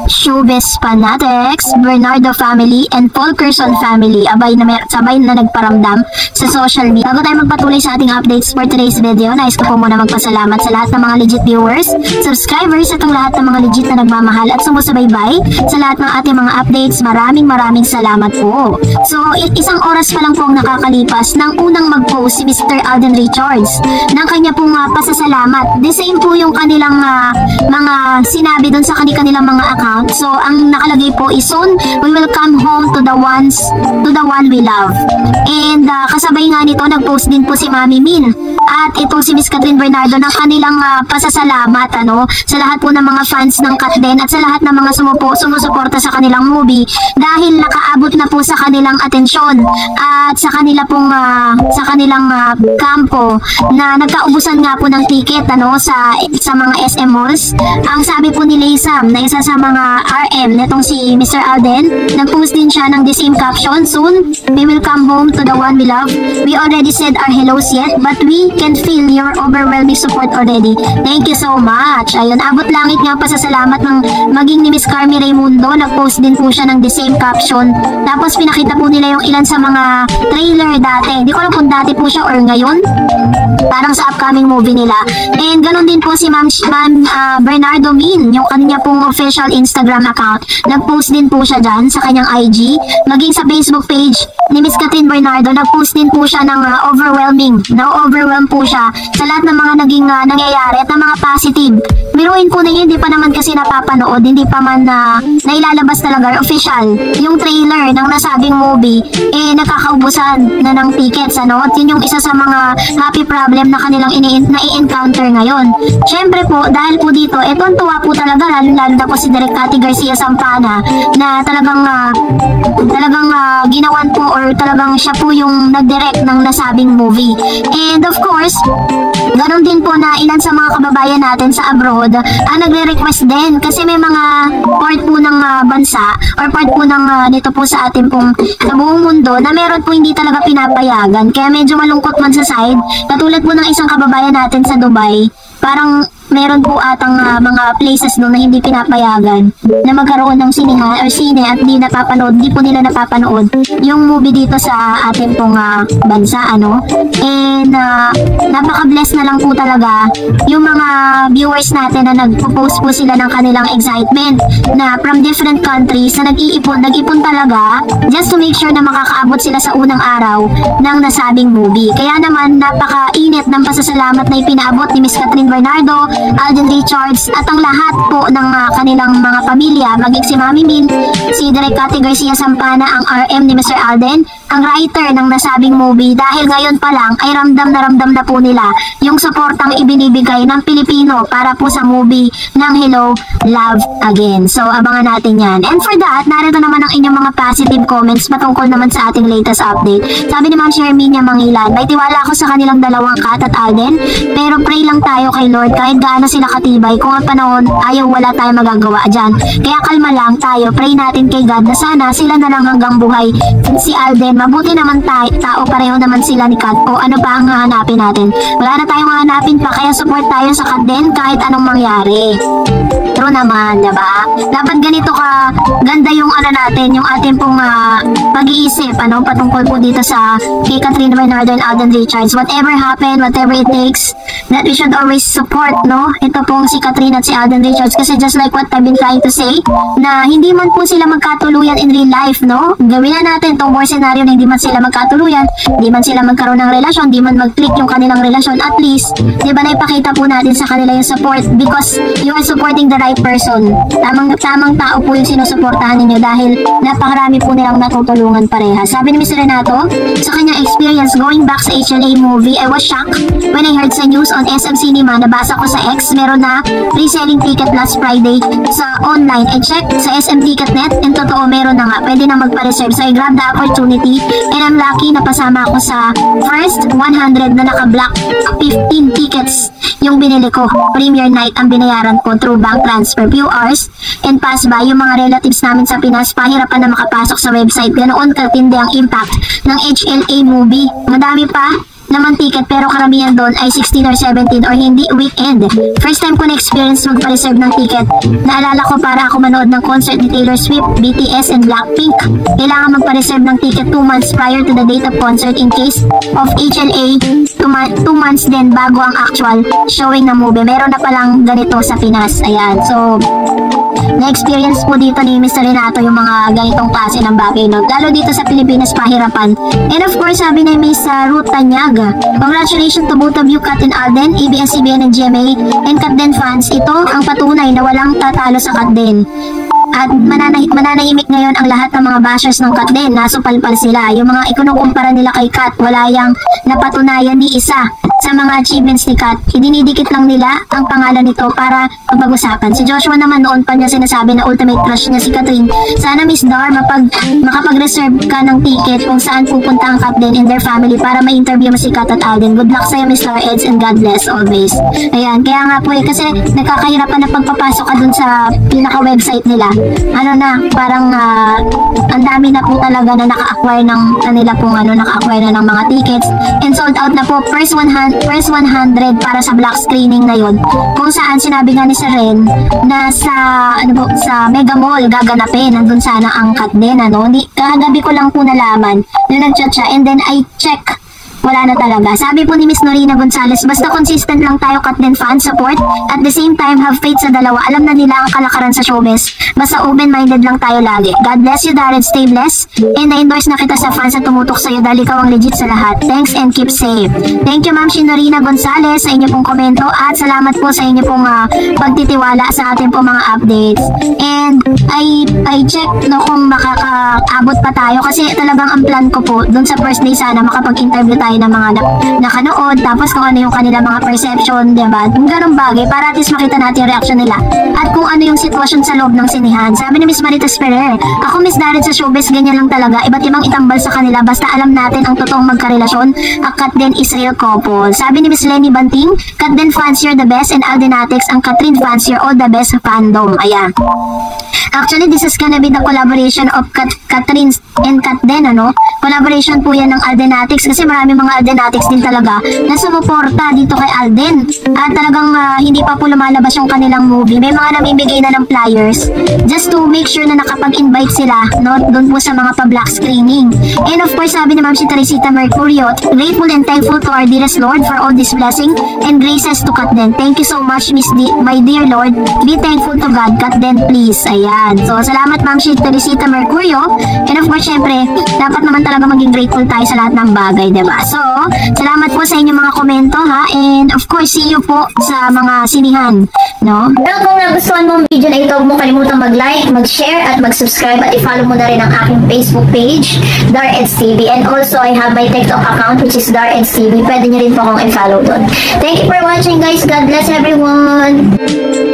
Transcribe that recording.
Showbiz fanatics, Bernardo family and Fulkerson family sabay na nagparamdam sa social media. Bago tayo magpatuloy sa ating updates for today's video, nais ko po muna magpasalamat sa lahat ng mga legit viewers, subscribers at ang lahat ng mga legit na nagmamahal at sumusubaybay sa lahat ng ating mga updates. Maraming salamat po. So, isang oras pa lang po ang nakakalipas nang unang mag-post si Mr. Alden Richards ng kanya pong pasasalamat. The same po yung kanilang mga sinabi doon sa kanilang mga account. So, ang nakalagay po is soon, we will come home to the one we love. And kasabay nga nito, nag-post din po si Mami Min at ito si Miss Catherine Bernardo ng kanilang pasasalamat sa lahat po ng mga fans ng Katden at sa lahat ng mga sumusuporta sa kanilang movie dahil nakaabot na po sa kanilang atensyon at sa kanila pong sa kanilang kampo na nagkaubusan nga po ng ticket sa mga SM malls. Ang sabi po ni Laysam na isa sa mga RM netong si Mr. Alden, nag-post din siya ng the same caption, soon we will come home to the one we love. We already said our hellos yet, but we can feel your overwhelming support already. Thank you so much. Ayun, abot langit nga pasasalamat ng maging ni Miss Carmi Raimundo. Nag-post din po siya ng the same caption. Tapos pinakita po nila yung ilan sa mga trailer dati. Hindi ko alam kung dati po siya or ngayon. Parang sa upcoming movie nila. And ganun din po si Ma'am Bernardo Min, yung kanya pong official Instagram account. Nag-post din po siya dyan sa kanyang IG. Maging sa Facebook page ni Miss Catherine Bernardo, nag-post din po siya ng overwhelming. Na-overwhelm po siya sa lahat ng mga naging nangyayari at ng mga positive. Biruin po na yun, hindi pa naman kasi napapanood, hindi pa man nailalabas talaga official yung trailer ng nasabing movie, nakakaubusan na ng tickets, At yun yung isa sa mga happy problem na kanilang nai-encounter ngayon. Syempre po, dahil po dito, tuwa po talaga, lalo na po si Direk Cathy Garcia Sampana na talagang ginawan po or talagang siya po yung nag-direct ng nasabing movie. And of course, ganoon din po na ilan sa mga kababayan natin sa abroad ang nagre-request din kasi may mga part po ng bansa or part po ng dito po sa atin pong sa buong mundo na meron po hindi talaga pinapayagan. Kaya medyo malungkot man sa side. Katulad po ng isang kababayan natin sa Dubai, parang meron po atang mga places doon na hindi pinapayagan na magkaroon ng sinihan or sine at di po nila napapanood yung movie dito sa ating pong bansa, And napaka-bless na lang po talaga yung mga viewers natin na nagpo-post po sila ng kanilang excitement na from different countries na nag-iipon talaga just to make sure na makakaabot sila sa unang araw ng nasabing movie. Kaya naman napaka-init ng pasasalamat na ipinaabot ni Miss Catherine Bernardo, Alden Richards at ang lahat po ng kanilang mga pamilya, maging si Mami Min, si Direk Cathy Garcia Sampana, ang RM ni Mr. Alden, ang writer ng nasabing movie, dahil ngayon pa lang ay ramdam na po nila yung suportang ibinibigay ng Pilipino para po sa movie ng Hello, Love Again. So abangan natin yan. And for that, narito naman ang inyong mga positive comments patungkol naman sa ating latest update. Sabi ni Ma'am Sherminia Mangilan, may tiwala ako sa kanilang dalawang Kat at Alden, pero pray lang tayo kay Lord kahit gaano sila katibay. Kung ang panahon ayaw, wala tayong magagawa dyan. Kaya kalma lang tayo, pray natin kay God na sana sila na lang hanggang buhay. Si Alden, mabuti naman tao, pareho naman sila ni Kat. O ano pa ang hahanapin natin? Wala na tayong hahanapin pa, kaya support tayo sa Katden kahit anong mangyari. True naman, diba? Dapat ganito ka ganda yung natin, yung ating pong pag-iisip, patungkol po dito sa kay Catherine Bernardo and Alden Richards. Whatever happen, whatever it takes, that we should always support, ito pong si Catherine at si Alden Richards, kasi just like what I've been trying to say, na hindi man po sila magkatuluyan in real life, Gawin na natin itong more scenario na hindi man sila magkatuluyan, hindi man sila magkaroon ng relasyon, hindi man mag-click yung kanilang relasyon, at least, di ba, naipakita po natin sa kanila yung support because you are supporting the right person. Tamang tao po yung sinusuportahan ninyo dahil napakarami po nilang natutulungan pareha. Sabi ni Mr. Renato, sa kanyang experience going back sa HLA movie, I was shocked when I heard sa news on SM Cinema, nabasa ko sa X, meron na pre-selling ticket last Friday sa online. I checked sa SM Ticketnet and totoo meron na nga, pwede na magpa-reserve. So I grabbed the opportunity and I'm lucky na pasama ako sa first 100 na naka-block 15 tickets yung binili ko. Premiere night ang binayaran ko through bank transfer. Few hours and pass by, yung mga relatives namin sa Pinas, pahirapan na makapasok sa website. Ganoon katindi ang impact ng HLA movie. Madami pa naman ticket pero karamihan doon ay 16 or 17 or hindi weekend. First time ko na-experience magpa-reserve ng ticket. Naalala ko para ako manood ng concert ni Taylor Swift, BTS, and Blackpink. Kailangan magpa-reserve ng ticket 2 months prior to the date of concert. In case of HLA, 2 months din bago ang actual showing ng movie. Meron na palang ganito sa Pinas. Ayan. So, na-experience po dito ni Mr. Renato yung mga ganitong klase ng bagay, no? Lalo dito sa Pilipinas, pahirapan. And of course, sabi ni Miss Ruth Tanyag, congratulations to both of you, Kat and Alden, ABS-CBN and GMA, and Katden fans. Ito ang patunay na walang tatalo sa Katden. At mananahimik ngayon ang lahat ng mga bashers ng Kat din. Nasupalpal sila. Yung mga ikunukumpara nila kay Kat, wala yang napatunayan ni isa sa mga achievements ni Kat. Idinidikit lang nila ang pangalan nito para mapag-usapan. Si Joshua naman noon pa niya sinasabi na ultimate crush niya si Catherine. Sana Miss Dar, makapag-reserve ka ng ticket kung saan pupunta ang Kat din and their family para ma-interview mo si Kat at Alden. Good luck sa'yo, Miss Laura Eds, and God bless always. Ayan, kaya nga po kasi nagkakahirapan na pagpapasok ka dun sa pinaka-website nila. Ano na, parang ang dami na po talaga na naka-acquire ng kanila pong naka-acquire na ng mga tickets and sold out na po first 100 para sa black screening na yun, kung saan sinabi nga ni Sir Ren na sa Mega Mall gaganapin, nandun sana ang Kat din, kagabi ko lang po nalaman na nag-chat siya and then I check, wala na talaga. Sabi po ni Miss Norina Gonzalez, basta consistent lang tayo Kat din fan support, at the same time have faith sa dalawa. Alam na nila ang kalakaran sa showbiz, basta open-minded lang tayo lagi. God bless you Darren, stay blessed, and na-endorse na kita sa fans na tumutok sa'yo dahil ikaw ang legit sa lahat. Thanks and keep safe. Thank you Ma'am Norina Gonzalez sa inyo pong komento, at salamat po sa inyo pong pagtitiwala sa ating pong mga updates. And I check kung makakaabot pa tayo, kasi talagang ang plan ko po dun sa first day sana makapag-interview tayo ng mga nakanood, tapos kung ano yung kanila mga perception, diba? Ganong bagay para at least makita natin yung reaction nila at kung ano yung sitwasyon sa loob ng sinihan. Sabi ni Miss Maritas Ferrer, ako Miss Darren sa showbiz, ganyan lang talaga, iba't ibang itambal sa kanila, basta alam natin ang totoong magkarelasyon. Ang Kat din is real couple. Sabi ni Miss Lenny Banting, Kat din fans, you're the best, and Aldenatics, ang Catherine fans, you're all the best fandom. Ayan. Actually, this is gonna be the collaboration of Catherine and Kat din, collaboration po yan ng Aldenatics, kasi marami mga Aldenatics din talaga na sumuporta dito kay Alden, at talagang hindi pa po lumalabas yung kanilang movie. May mga namimigay na ng flyers just to make sure na nakapag-invite sila doon po sa mga pa-black screening. And of course, sabi ni Ma'am si Teresita Mercurio, grateful and thankful to our dearest Lord for all this blessing and graces to Kat din. Thank you so much, my dear Lord. Be thankful to God, Kat din, please. Ayan. So, salamat Ma'am si Teresita Mercurio. And of course, syempre, dapat naman talaga maging grateful tayo sa lahat ng bagay, diba? So, salamat po sa inyong mga komento, ha? And of course, see you po sa mga sinihan, no? Pero kung nagustuhan mo ang video na ito, huwag mo kalimutang mag-like, mag-share, at mag-subscribe, at i-follow mo na rin ang aking Facebook page, Dar Eds TV. And also, I have my TikTok account, which is Dar Eds TV. Pwede nyo rin po akong i-follow doon. Thank you for watching, guys. God bless everyone!